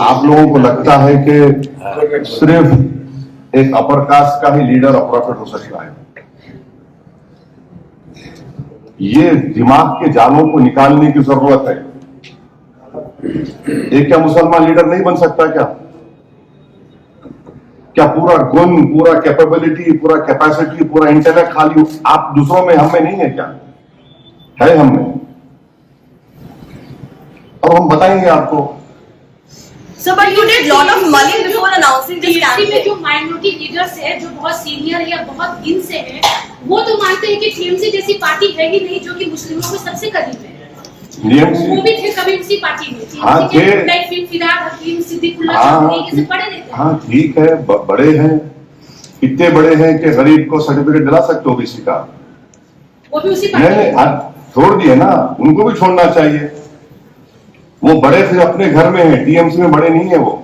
आप लोगों को लगता है कि सिर्फ एक अपर कास्ट का ही लीडर प्रॉफिट हो सकता है। ये दिमाग के जालों को निकालने की जरूरत है। एक क्या मुसलमान लीडर नहीं बन सकता क्या? क्या पूरा गुण, पूरा कैपेबिलिटी, पूरा कैपेसिटी, पूरा इंटेलेक्ट खाली आप दूसरों में, हम में नहीं है क्या? है हम में, और हम बताएंगे आपको। So, but you did lot of money before announcing this TMC में campaign. जो माइनॉरिटी लीडर्स है, जो बहुत सीनियर है या बहुत दिन से है, वो तो मानते हैं कि टीएमसी जैसी पार्टी है ही नहीं जो कि मुस्लिमों के सबसे करीब है। वो भी थे कभी उसी पार्टी में। हाँ थे, लाइक फिराद हकीम, सिद्दीकुल्लाह, ये सब बड़े नेता। हाँ ठीक है, बड़े हैं, इतने बड़े हैं कि गरीब को सर्टिफिकेट दिला सकते हो ओबीसी का। वो भी उसी पार्टी नहीं, छोड़ दिए ना, उनको भी छोड़ना चाहिए। वो बड़े थे, अपने घर में है, टीएमसी में बड़े नहीं है वो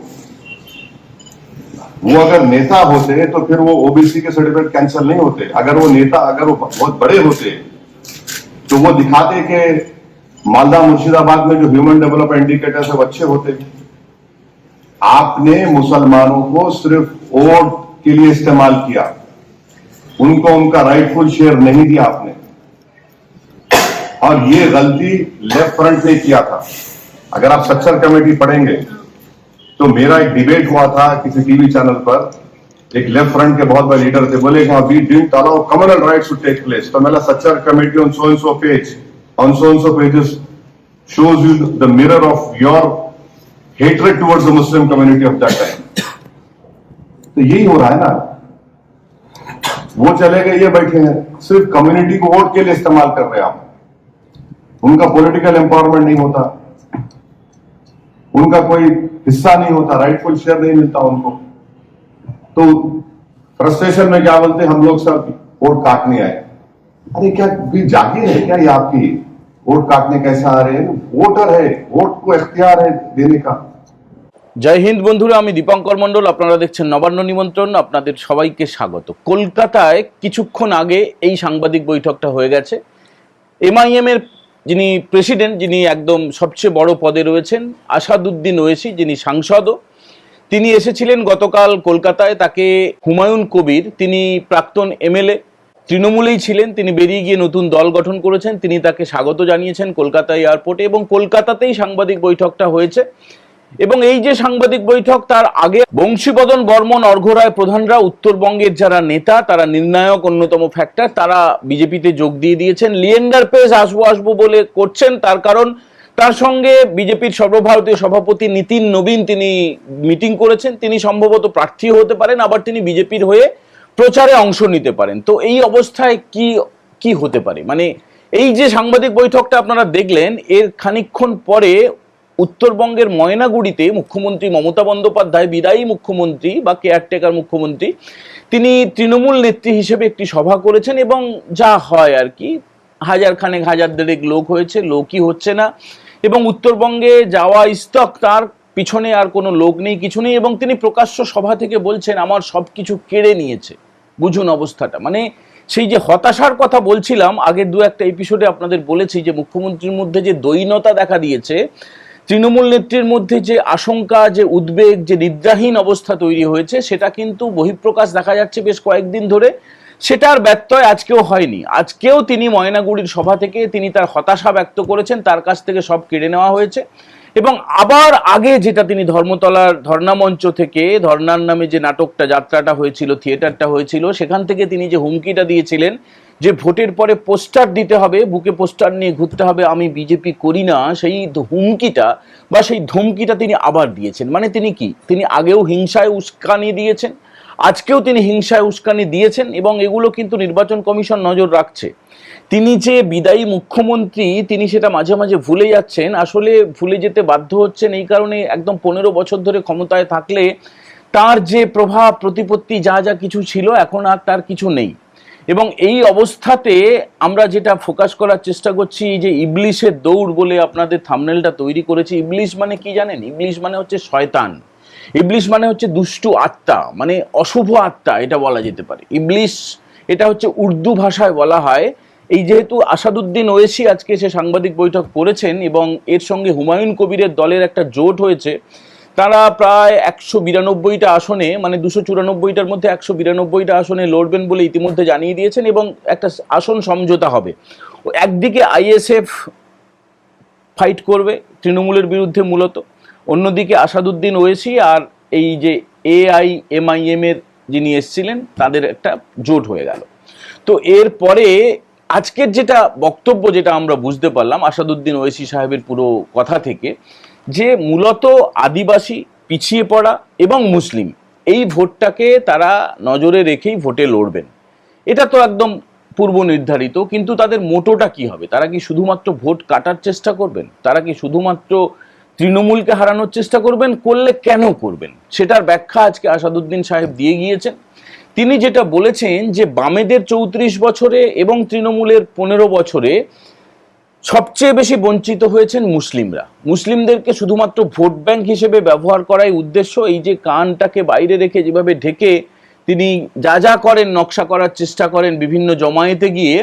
अगर नेता होते तो फिर वो ओबीसी के सर्टिफिकेट कैंसिल नहीं होते। अगर वो नेता, अगर वो बहुत बड़े होते तो वो दिखाते कि मालदा मुर्शिदाबाद में जो ह्यूमन डेवलपमेंट इंडिकेटर्स है वो अच्छे होते। आपने मुसलमानों को सिर्फ वोट के लिए इस्तेमाल किया, उनको उनका राइटफुल शेयर नहीं दिया आपने, और ये गलती लेफ्ट फ्रंट ने किया था। अगर आप सक्सेसर कमेटी पढ़ेंगे तो मेरा एक डिबेट हुआ था किसी टीवी चैनल पर, एक लेफ्ट फ्रंट के बहुत बड़े लीडर थे, बोले कि we didn't allow communal riots to take place. तो मेरा successor committee on so and so page, on so and so pages shows you the mirror of your hatred towards the Muslim community of that time. तो यही हो रहा है ना, वो चले गए, ये बैठे हैं, सिर्फ कम्युनिटी को वोट के लिए इस्तेमाल कर रहे हैं आप। उनका पॉलिटिकल एम्पावरमेंट नहीं होता, उनका कोई हिस्सा नहीं होता, राइटफुल शेयर नहीं मिलता उनको। तो फ्रस्ट्रेशन में क्या बोलते, हम लोग सब वोट काटने आए। अरे क्या भी जागीर है क्या ये आपकी? वोट काटने कैसे आ रहे हैं? वोटर है, वोट को इख्तियार है देने का। জয় হিন্দ বন্ধুরা, আমি দীপঙ্কর মণ্ডল, আপনারা দেখছেন নবান্ন নিমন্ত্রণ। আপনাদের সবাইকে স্বাগত। কলকাতায় কিছুক্ষণ আগে এই সাংবাদিক বৈঠকটা হয়ে গেছে। এমআইএম এর যিনি প্রেসিডেন্ট, যিনি একদম সবচেয়ে বড় পদে রয়েছেন, আসাদুদ্দিন ওয়েসি, যিনি সাংসদও, তিনি এসেছিলেন গতকাল কলকাতায়। তাকে হুমায়ুন কবির, তিনি প্রাক্তন এমএলএ, তৃণমূলেই ছিলেন, তিনি বেরিয়ে গিয়ে নতুন দল গঠন করেছেন, তিনি তাকে স্বাগত জানিয়েছেন কলকাতা এয়ারপোর্টে, এবং কলকাতাতেই সাংবাদিক বৈঠকটা হয়েছে। এবং এই যে সাংবাদিক বৈঠক, তার আগে বংশীবদন বর্মন, অর্ঘ্যরায় প্রধানরা, উত্তরবঙ্গের যারা নেতা, তারা নির্ণায়ক অন্যতম ফ্যাক্টর, তারা বিজেপিতে যোগ দিয়ে দিয়েছেন। লিয়েন্ডার পেজ আসবো বলে করছেন, তার কারণ তার সঙ্গে বিজেপির সর্বভারতীয় সভাপতি নীতিন নবীন তিনি মিটিং করেছেন। তিনি সম্ভবত প্রার্থী হতে পারেন, আবার তিনি বিজেপির হয়ে প্রচারে অংশ নিতে পারেন। তো এই অবস্থায় কি হতে পারে, মানে এই যে সাংবাদিক বৈঠকটা আপনারা দেখলেন, এর খানিকক্ষণ পরে উত্তরবঙ্গের ময়নাগুড়িতে মুখ্যমন্ত্রী মমতা বন্দ্যোপাধ্যায়, বিদায়ী মুখ্যমন্ত্রী বা কেয়ারটেকার মুখ্যমন্ত্রী, তিনি তৃণমূল নেত্রী হিসেবে একটি সভা করেছেন। এবং যা হয় আর কি, হাজার খানেক, হাজার দেড়েক লোক হয়েছে, লোকই হচ্ছে না। এবং উত্তরবঙ্গে যাওয়া ইস্তক, তার পিছনে আর কোনো লোক নেই, কিছু নেই। এবং তিনি প্রকাশ্য সভা থেকে বলছেন আমার সব কিছু কেড়ে নিয়েছে। বুঝুন অবস্থাটা, মানে সেই যে হতাশার কথা বলছিলাম আগের দু একটা এপিসোডে আপনাদের বলেছি, যে মুখ্যমন্ত্রীর মধ্যে যে দৈন্যতা দেখা দিয়েছে, তৃণমূল নেত্রীর মধ্যে যে আশঙ্কা, যে উদ্বেগ, যে নিদ্রাহীন অবস্থা তৈরি হয়েছে, সেটা কিন্তু বহিঃপ্রকাশ দেখা যাচ্ছে বেশ কয়েকদিন ধরে। সেটার ব্যত্যয় আজকেও হয়নি। আজকেও তিনি ময়নাগুড়ির সভা থেকে তিনি তার হতাশা ব্যক্ত করেছেন, তার কাছ থেকে সব কেড়ে নেওয়া হয়েছে। এবং আবার আগে যেটা তিনি ধর্মতলার ধর্ণামঞ্চ থেকে, ধর্নার নামে যে নাটকটা, যাত্রাটা হয়েছিল, থিয়েটারটা হয়েছিল, সেখান থেকে তিনি যে হুমকিটা দিয়েছিলেন যে ভোটের পরে পোস্টার দিতে হবে, বুকে পোস্টার নিয়ে ঘুরতে হবে, আমি বিজেপি করি না, সেই হুমকিটা বা সেই ধমকিটা তিনি আবার দিয়েছেন। মানে তিনি আগেও হিংসায় উস্কানি দিয়েছেন, আজকেও তিনি হিংসায় উস্কানি দিয়েছেন। এবং এগুলো কিন্তু নির্বাচন কমিশন নজর রাখছে। তিনি যে বিদায়ী মুখ্যমন্ত্রী, তিনি সেটা মাঝে মাঝে ভুলে যাচ্ছেন। আসলে ভুলে যেতে বাধ্য হচ্ছেন এই কারণে, একদম 15 বছর ধরে ক্ষমতায় থাকলে তার যে প্রভাব প্রতিপত্তি যা যা কিছু ছিল, এখন আর তার কিছু নেই। এবং এই অবস্থাতে আমরা যেটা ফোকাস করার চেষ্টা করছি, যে ইবলিশের দৌড় বলে আপনাদের থাম্বনেলটা তৈরি করেছি। ইবলিশ মানে কি জানেন? ইবলিশ মানে হচ্ছে শয়তান, ইবলিশ মানে হচ্ছে দুষ্টু আত্মা, মানে অশুভ আত্মা, এটা বলা যেতে পারে। ইবলিশ এটা হচ্ছে উর্দু ভাষায় বলা হয়। এই যেহেতু আসাদুদ্দিন ওয়েসি আজকে সে সাংবাদিক বৈঠক করেছেন এবং এর সঙ্গে হুমায়ুন কবিরের দলের একটা জোট হয়েছে, তারা প্রায় 192টা আসনে, মানে 294টার মধ্যে 192টা আসনে লড়বেন বলে ইতিমধ্যে জানিয়ে দিয়েছেন, এবং একটা আসন সমঝোতা হবে। একদিকে আইএসএফ ফাইট করবে তৃণমূলের বিরুদ্ধে মূলত, অন্যদিকে আসাদুদ্দিন ওয়েসি আর এই যে এআইএমআইএম এর যিনি এসছিলেন তাদের একটা জোট হয়ে গেল। তো এরপরে আজকের যেটা বক্তব্য, যেটা আমরা বুঝতে পারলাম আসাদুদ্দিন ওয়েসি সাহেবের পুরো কথা থেকে, যে মূলত আদিবাসী, পিছিয়ে পড়া এবং মুসলিম এই ভোটটাকে তারা নজরে রেখেই ভোটে লড়বেন। এটা তো একদম পূর্ব নির্ধারিত, কিন্তু তাদের মোটোটা কি হবে? তারা কি শুধুমাত্র ভোট কাটার চেষ্টা করবেন? তারা কি শুধুমাত্র তৃণমূলকে হারানোর চেষ্টা করবেন? করলে কেন করবেন সেটার ব্যাখ্যা আজকে আসাদুদ্দিন সাহেব দিয়ে গিয়েছেন। তিনি যেটা বলেছেন যে বামেদের 34 বছরে এবং তৃণমূলের 15 বছরে সবচেয়ে বেশি বঞ্চিত হয়েছেন মুসলিমরা। মুসলিমদেরকে শুধুমাত্র ভোট ব্যাংক হিসেবে ব্যবহার করাই উদ্দেশ্য। এই যে কানটাকে বাইরে রেখে যেভাবে ঢেকে তিনি যা যা করেন, নকশা করার চেষ্টা করেন বিভিন্ন জমায়েতে গিয়ে,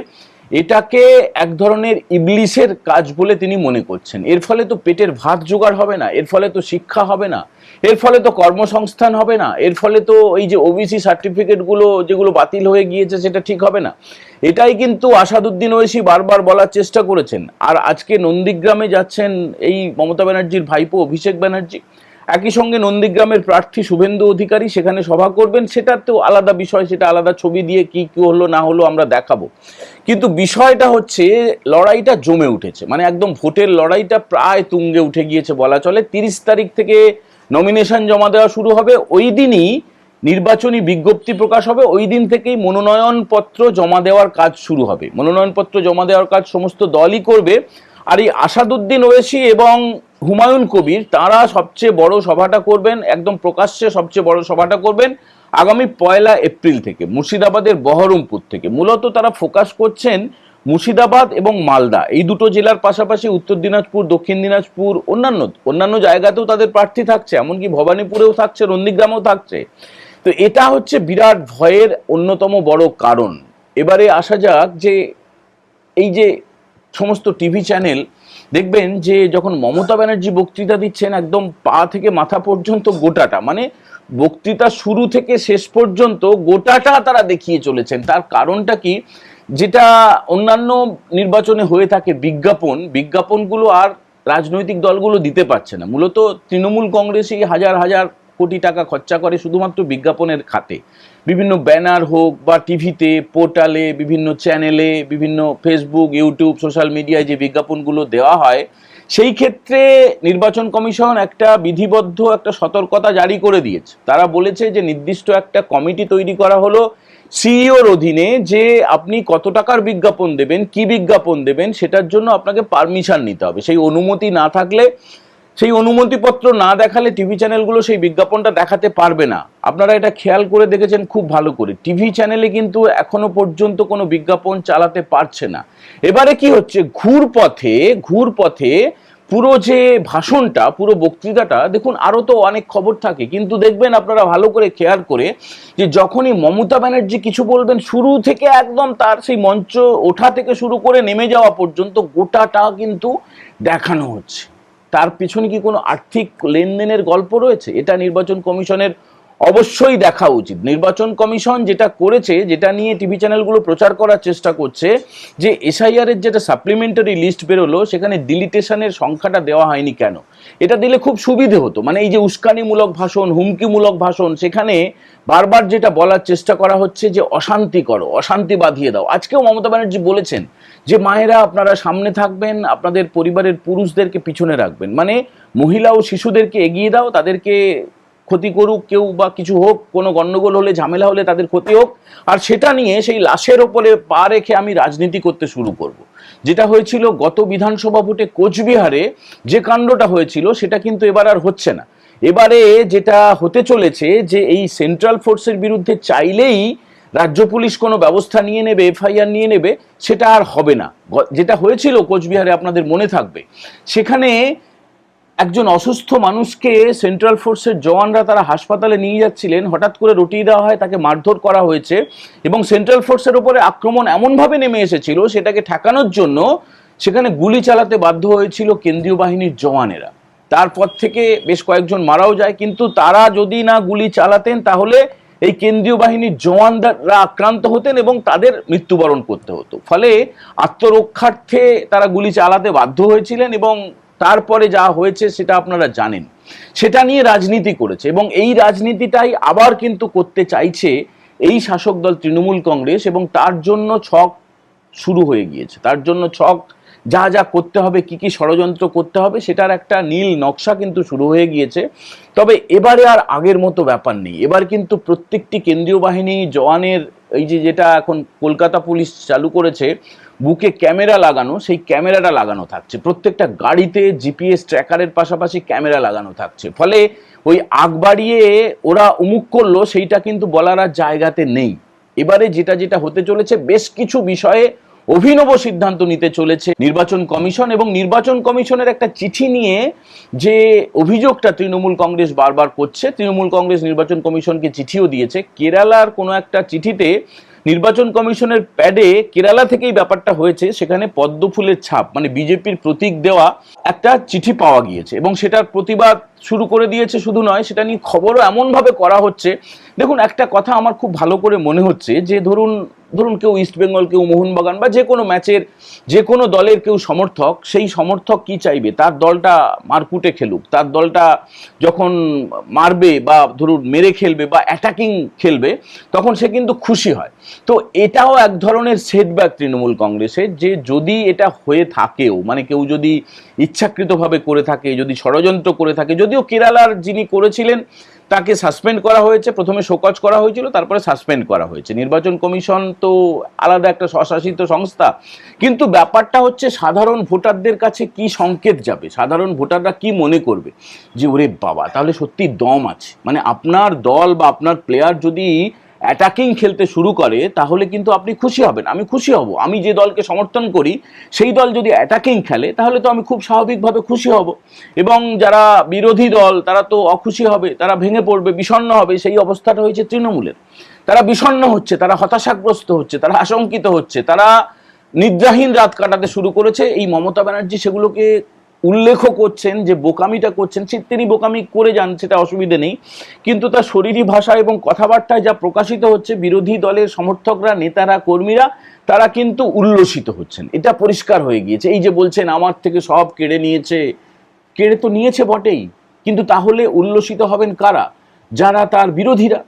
এটাকে এক ধরনের ইবলিসের কাজ বলে তিনি মনে করছেন। এর ফলে তো পেটের ভাত জোগাড় হবে না, এর ফলে তো শিক্ষা হবে না, এর ফলে তো কর্মসংস্থান হবে না, এর ফলে তো এই যে ওবিসি সার্টিফিকেটগুলো যেগুলো বাতিল হয়ে গিয়েছে সেটা ঠিক হবে না। এটাই কিন্তু আসাদুদ্দিন ওয়েসি বারবার বলার চেষ্টা করেছেন। আর আজকে নন্দীগ্রামে যাচ্ছেন এই মমতা ব্যানার্জির ভাইপো অভিষেক ব্যানার্জি, একই সঙ্গে নন্দীগ্রামের প্রার্থী শুভেন্দু অধিকারী সেখানে সভা করবেন। সেটা তো আলাদা বিষয়, সেটা আলাদা ছবি দিয়ে কি কি হলো না হলো আমরা দেখাবো। কিন্তু বিষয়টা হচ্ছে লড়াইটা জমে উঠেছে, মানে একদম ভোটের লড়াইটা প্রায় তুঙ্গে উঠে গিয়েছে বলা চলে। 30 তারিখ থেকে নমিনেশন জমা দেওয়া শুরু হবে, ওই দিনই নির্বাচনী বিজ্ঞপ্তি প্রকাশ হবে, ওই দিন থেকেই মনোনয়নপত্র জমা দেওয়ার কাজ শুরু হবে। মনোনয়নপত্র জমা দেওয়ার কাজ সমস্ত দলই করবে। আর এই আসাদুদ্দিন ওয়েসি এবং হুমায়ুন কবির তারা সবচেয়ে বড় সভাটা করবেন, একদম প্রকাশ্যে সবচেয়ে বড় সভাটা করবেন আগামী 1 এপ্রিল থেকে মুর্শিদাবাদের বহরমপুর থেকে। মূলত তারা ফোকাস করছেন মুর্শিদাবাদ এবং মালদা এই দুটো জেলার পাশাপাশি উত্তর দিনাজপুর, দক্ষিণ দিনাজপুর, অন্যান্য জায়গাতেও তাদের প্রার্থী থাকছে, এমনকি ভবানীপুরেও থাকছে, নন্দীগ্রামেও থাকছে। তো এটা হচ্ছে বিরাট ভয়ের অন্যতম বড় কারণ। এবারে আসা যাক যে এই যে সমস্ত টিভি চ্যানেল দেখবেন যে যখন মমতা ব্যানার্জি বক্তৃতা দিচ্ছেন একদম পা থেকে মাথা পর্যন্ত গোটাটা, মানে বক্তৃতা শুরু থেকে শেষ পর্যন্ত গোটাটা তারা দেখিয়ে চলেছেন। তার কারণটা কি? যেটা অন্যান্য নির্বাচনে হয়ে থাকে বিজ্ঞাপনগুলো আর রাজনৈতিক দলগুলো দিতে পারছে না। মূলত তৃণমূল কংগ্রেসই হাজার হাজার কোটি টাকা খরচা করে শুধুমাত্র বিজ্ঞাপনের খাতে, বিভিন্ন ব্যানার হোক বা টিভিতে, পোর্টালে, বিভিন্ন চ্যানেলে, বিভিন্ন ফেসবুক, ইউটিউব, সোশ্যাল মিডিয়ায় যে বিজ্ঞাপনগুলো দেওয়া হয়, সেই ক্ষেত্রে নির্বাচন কমিশন একটা বিধিবদ্ধ একটা সতর্কতা জারি করে দিয়েছে। তারা বলেছে যে নির্দিষ্ট একটা কমিটি তৈরি করা হলো সিইওর অধীনে, যে আপনি কত টাকার বিজ্ঞাপন দেবেন, কি বিজ্ঞাপন দেবেন, সেটার জন্য আপনাকে পারমিশন নিতে হবে। সেই অনুমতি না থাকলে, সেই অনুমতিপত্র না দেখালে টিভি চ্যানেলগুলো সেই বিজ্ঞাপনটা দেখাতে পারবে না। আপনারা এটা খেয়াল করে দেখেছেন খুব ভালো করে, টিভি চ্যানেলে কিন্তু এখনো পর্যন্ত কোনো বিজ্ঞাপন চালাতে পারছে না। এবারে কি হচ্ছে, ঘুরপথে পুরো যে ভাষণটা, পুরো বক্তৃতাটা দেখুন। আরো তো অনেক খবর থাকে, কিন্তু দেখবেন আপনারা ভালো করে খেয়াল করে যে যখনই মমতা ব্যানার্জি কিছু বলবেন, শুরু থেকে একদম তার সেই মঞ্চ ওঠা থেকে শুরু করে নেমে যাওয়া পর্যন্ত গোটাটা কিন্তু দেখানো হচ্ছে। তার পিছনে কি কোনো আর্থিক লেনদেনের গল্প রয়েছে? এটা নির্বাচন কমিশনের অবশ্যই দেখা উচিত। নির্বাচন কমিশন যেটা করেছে, যেটা নিয়ে টিভি চ্যানেলগুলো প্রচার করার চেষ্টা করছে, যে এসআইআর এর যেটা সাপ্লিমেন্টারি লিস্ট বেরোলো সেখানে ডিলিটেশনের সংখ্যাটা দেওয়া হয়নি কেন? এটা দিলে খুব সুবিধে হতো। মানে এই যে উস্কানিমূলক ভাষণ, হুমকিমূলক ভাষণ, সেখানে বারবার যেটা বলার চেষ্টা করা হচ্ছে যে অশান্তি করো, অশান্তি বাঁধিয়ে দাও। আজকেও মমতা ব্যানার্জি বলেছেন যে মায়েরা আপনারা সামনে থাকবেন, আপনাদের পরিবারের পুরুষদেরকে পিছনে রাখবেন, মানে মহিলা ও শিশুদেরকে এগিয়ে দাও, তাদেরকে ক্ষতি করুক কেউ বা কিছু হোক, কোনো গন্ডগোল হলে, ঝামেলা হলে তাদের ক্ষতি হোক, আর সেটা নিয়ে সেই লাশের ওপরে পা রেখে আমি রাজনীতি করতে শুরু করব। যেটা হয়েছিল গত বিধানসভা ভোটে কোচবিহারে, যে কাণ্ডটা হয়েছিল সেটা কিন্তু এবার আর হচ্ছে না। এবারে যেটা হতে চলেছে যে এই সেন্ট্রাল ফোর্সের বিরুদ্ধে চাইলেই রাজ্য পুলিশ কোনো ব্যবস্থা নিয়ে নেবে, এফআইআর নিয়ে নেবে, সেটা আর হবে না। যেটা হয়েছিল কোচবিহারে আপনাদের মনে থাকবে, সেখানে একজন অসুস্থ মানুষকে সেন্ট্রাল ফোর্সের জওয়ানরা তারা হাসপাতালে নিয়ে যাচ্ছিলেন, হঠাৎ করে রটিয়ে দেওয়া হয়, তাকে মারধর করা হয়েছে এবং সেন্ট্রাল ফোর্সের উপরে আক্রমণ এমনভাবে নেমে এসেছিল, সেটাকে ঠেকানোর জন্য সেখানে গুলি চালাতে বাধ্য হয়েছিল কেন্দ্রীয় বাহিনীর জওয়ানেরা। তারপর থেকে বেশ কয়েকজন মারাও যায়, কিন্তু তারা যদি না গুলি চালাতেন তাহলে এই কেন্দ্রীয় বাহিনীর জওয়ানরা আক্রান্ত হতেন এবং তাদের মৃত্যুবরণ করতে হতো। ফলে আত্মরক্ষার্থে তারা গুলি চালাতে বাধ্য হয়েছিলেন এবং তারপরে যা হয়েছে সেটা আপনারা জানেন। সেটা নিয়ে রাজনীতি করেছে এবং এই রাজনীতিটাই আবার কিন্তু করতে চাইছে এই শাসক দল তৃণমূল কংগ্রেস, এবং তার জন্য ছক শুরু হয়ে গিয়েছে। তার জন্য ছক যা যা করতে হবে, কি কি ষড়যন্ত্র করতে হবে, সেটার একটা নীল নকশা কিন্তু শুরু হয়ে গিয়েছে। তবে এবারে আর আগের মতো ব্যাপার নেই। এবার কিন্তু প্রত্যেকটি কেন্দ্রীয় বাহিনী জওয়ানের এই যেটা এখন কলকাতা পুলিশ চালু করেছে বুকে ক্যামেরা লাগানো, সেই ক্যামেরাটা লাগানো থাকছে। প্রত্যেকটা গাড়িতে জিপিএস ট্র্যাকারের পাশাপাশি ক্যামেরা লাগানো থাকছে। ফলে ওই আগ বাড়িয়ে ওরা উমুক করলো সেইটা কিন্তু বলার আর জায়গাতে নেই। এবারে যেটা যেটা হতে চলেছে, বেশ কিছু বিষয়ে অভিনব সিদ্ধান্ত নিতে চলেছে নির্বাচন কমিশন, এবং নির্বাচন কমিশনের একটা চিঠি নিয়ে যে অভিযোগটা তৃণমূল কংগ্রেস বারবার করছে, তৃণমূল কংগ্রেস নির্বাচন কমিশনকে চিঠিও দিয়েছে। কেরালার কোনো একটা চিঠিতে নির্বাচন কমিশনের প্যাডে কেরালা থেকেই ব্যাপারটা হয়েছে, সেখানে পদ্ম ফুলের ছাপ মানে বিজেপির প্রতীক দেওয়া একটা চিঠি পাওয়া গিয়েছে এবং সেটার প্রতিবাদ শুরু করে দিয়েছে। শুধু নয়, সেটা নিয়ে খবরও এমনভাবে করা হচ্ছে। দেখুন, একটা কথা আমার খুব ভালো করে মনে হচ্ছে যে ধরুন কেউ ইস্টবেঙ্গল, কেউ মোহনবাগান বা যে কোনো ম্যাচের যে কোনো দলের কেউ সমর্থক, সেই সমর্থক কি চাইবে? তার দলটা মারকুটে খেলুক, তার দলটা যখন মারবে বা ধরুন মেরে খেলবে বা অ্যাটাকিং খেলবে, তখন সে কিন্তু খুশি হয়। তো এটাও এক ধরনের সেটব্যাক তৃণমূল কংগ্রেসের, যে যদি এটা হয়ে থাকেও, মানে কেউ যদি ইচ্ছাকৃতভাবে করে থাকে, যদি ষড়যন্ত্র করে থাকে, যদিও কেরালার যিনি করেছিলেন তাকে সাসপেন্ড করা হয়েছে, প্রথমে শোকজ করা হয়েছিল, তারপরে সাসপেন্ড করা হয়েছে। নির্বাচন কমিশন তো আলাদা একটা স্বশাসিত সংস্থা, কিন্তু ব্যাপারটা হচ্ছে সাধারণ ভোটারদের কাছে কি সংকেত যাবে, সাধারণ ভোটাররা কি মনে করবে যে ওরে বাবা, তাহলে সত্যি দম আছে। মানে আপনার দল বা আপনার প্লেয়ার যদি অ্যাটাকিং খেলতে শুরু করে তাহলে কিন্তু আপনি খুশি হবেন, আমি খুশি হব। আমি যে দলকে সমর্থন করি সেই দল যদি অ্যাটাকিং খেলে তাহলে তো আমি খুব স্বাভাবিকভাবে খুশি হব, এবং যারা বিরোধী দল তারা তো অখুশি হবে, তারা ভেঙে পড়বে, বিষণ্ণ হবে। সেই অবস্থাটা হয়েছে তৃণমূলের। তারা বিষণ্ণ হচ্ছে, তারা হতাশাগ্রস্ত হচ্ছে, তারা আশঙ্কিত হচ্ছে, তারা নিদ্রাহীন রাত কাটাতে শুরু করেছে। এই মমতা ব্যানার্জি সেগুলোকে উল্লেখও করছেন, যে বোকামিটা করছেন, তিনি বোকামি করে যান, সেটা অসুবিধে নেই, কিন্তু তার শরীরী ভাষা এবং কথাবার্তায় যা প্রকাশিত হচ্ছে, বিরোধী দলের সমর্থকরা, নেতারা, কর্মীরা তারা কিন্তু উল্লসিত হচ্ছেন। এটা পরিষ্কার হয়ে গিয়েছে। এই যে বলছেন আমার থেকে সব কেড়ে নিয়েছে, কেড়ে তো নিয়েছে বটেই, কিন্তু তাহলে উল্লসিত হবেন কারা? যারা তার বিরোধীরা,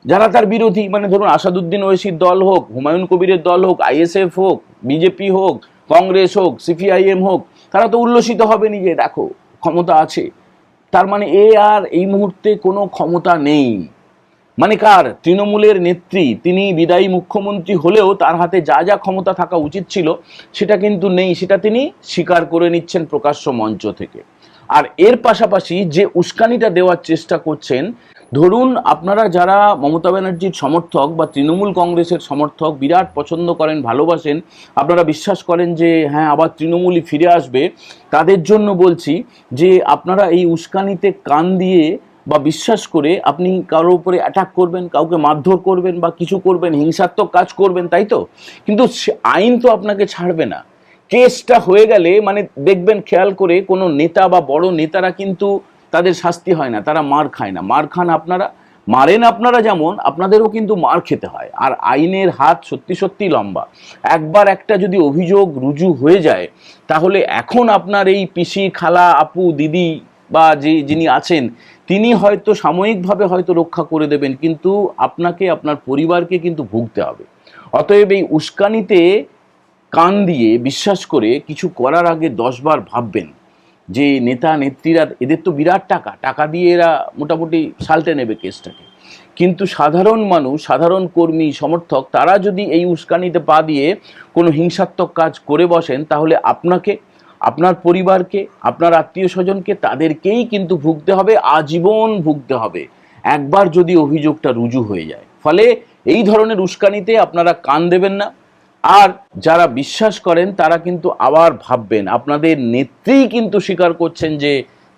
যারা তার বিরোধী, মানে ধরুন আসাদুদ্দিন ওয়েসির দল হোক, হুমায়ুন কবিরের দল হোক, আইএসএফ হোক, বিজেপি হোক, কংগ্রেস হোক, সিপিআইএম হোক, তারা তো উল্লসিত হবেনি যে দেখো ক্ষমতা আছে। তার মানে আর এই মুহূর্তে কোনো ক্ষমতা নেই। মানে কার? তৃণমূলের নেত্রী, তিনি বিদায়ী মুখ্যমন্ত্রী হলেও তার হাতে যা যা ক্ষমতা থাকা উচিত ছিল সেটা কিন্তু নেই, সেটা তিনি স্বীকার করে নিচ্ছেন প্রকাশ্য মঞ্চ থেকে। আর এর পাশাপাশি যে উস্কানিটা দেওয়ার চেষ্টা করছেন, ধরুন আপনারা যারা মমতা ব্যানার্জির সমর্থক বা তৃণমূল কংগ্রেসের সমর্থক, বিরাট পছন্দ করেন, ভালোবাসেন, আপনারা বিশ্বাস করেন যে হ্যাঁ আবার তৃণমূলই ফিরে আসবে, তাদের জন্য বলছি যে আপনারা এই উস্কানিতে কান দিয়ে বা বিশ্বাস করে আপনি কারোর উপরে অ্যাটাক করবেন, কাউকে মারধর করবেন বা কিছু করবেন, হিংসাত্মক কাজ করবেন, তাই তো? কিন্তু আইন তো আপনাকে ছাড়বে না। কেসটা হয়ে গেলে মানে দেখবেন খেয়াল করে, কোনো নেতা বা বড় নেতারা কিন্তু তাদের শাস্তি হয় না, তারা মার খায় না। মার খান আপনারা, মারেন আপনারা, যেমন আপনাদেরও কিন্তু মার খেতে হয়। আর আইনের হাত সত্যি সত্যি লম্বা। একবার একটা যদি অভিযোগ রুজু হয়ে যায় তাহলে এখন আপনার এই পিসি, খালা, আপু, দিদি বা যিনি আছেন তিনি হয়তো সাময়িকভাবে হয়তো রক্ষা করে দেবেন, কিন্তু আপনাকে, আপনার পরিবারকে কিন্তু ভুগতে হবে। অতএব এই উস্কানিতে কান দিয়ে বিশ্বাস করে কিছু করার আগে 10 বার ভাববেন। যে নেতা নেত্রীরা, এদের তো বিরাট টাকা দিয়ে এরা মোটামুটি সালটে নেবে কেসটাকে, কিন্তু সাধারণ মানুষ, সাধারণ কর্মী, সমর্থক, তারা যদি এই উস্কানিতে পা দিয়ে কোনো হিংসাত্মক কাজ করে বসেন তাহলে আপনাকে, আপনার পরিবারকে, আপনার আত্মীয় স্বজনকে, তাদেরকেই কিন্তু ভুগতে হবে, আজীবন ভুগতে হবে একবার যদি অভিযোগটা রুজু হয়ে যায়। ফলে এই ধরনের উস্কানিতে আপনারা কান দেবেন না। আর যারা বিশ্বাস করেন তারা কিন্তু আবার ভাববেন, আপনাদের নেত্রী কিন্তু স্বীকার করছেন যে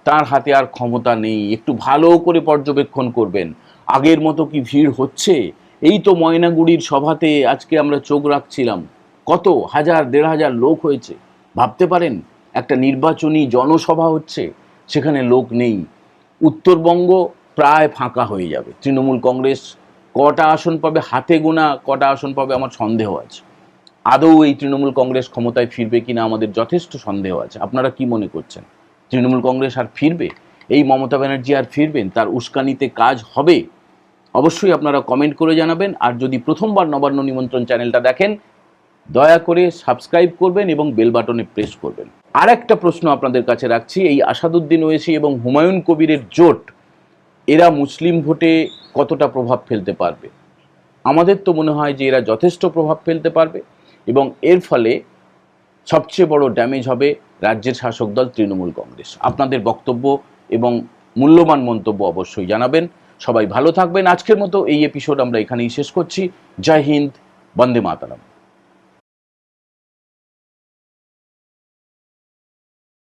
তার হাতে আর ক্ষমতা নেই। একটু ভালো করে পর্যবেক্ষণ করবেন, আগের মতো কি ভিড় হচ্ছে? এই তো ময়নাগুড়ির সভাতে আজকে আমরা চোখ রাখছিলাম, কত হাজার, 1,500 লোক হয়েছে। ভাবতে পারেন একটা নির্বাচনী জনসভা হচ্ছে, সেখানে লোক নেই। উত্তরবঙ্গ প্রায় ফাঁকা হয়ে যাবে। তৃণমূল কংগ্রেস কটা আসন পাবে, হাতে গোনা কটা আসন পাবে আমার সন্দেহ আছে। আদৌ এই তৃণমূল কংগ্রেস ক্ষমতায় ফিরবে কিনা আমাদের যথেষ্ট সন্দেহ আছে। আপনারা কি মনে করছেন? তৃণমূল কংগ্রেস আর ফিরবে? এই মমতা ব্যানার্জি আর ফিরবেন? তার উস্কানিতে কাজ হবে? অবশ্যই আপনারা কমেন্ট করে জানাবেন। আর যদি প্রথমবার নবান্ন নিমন্ত্রণ চ্যানেলটা দেখেন, দয়া করে সাবস্ক্রাইব করবেন এবং বেল বাটনে প্রেস করবেন। আর একটা প্রশ্ন আপনাদের কাছে রাখছি, এই আসাদুদ্দিন ওয়েসি এবং হুমায়ুন কবিরের জোট, এরা মুসলিম ভোটে কতটা প্রভাব ফেলতে পারবে? আমাদের তো মনে হয় যে এরা যথেষ্ট প্রভাব ফেলতে পারবে এবং এর ফলে সবচেয়ে বড় ড্যামেজ হবে রাজ্যের শাসক দল তৃণমূল কংগ্রেস। আপনাদের বক্তব্য এবং মূল্যবান মন্তব্য অবশ্যই জানাবেন। সবাই ভালো থাকবেন। আজকের মতো এই এপিসোড আমরা এখানেই শেষ করছি। জয় হিন্দ, বন্দে মাতরম।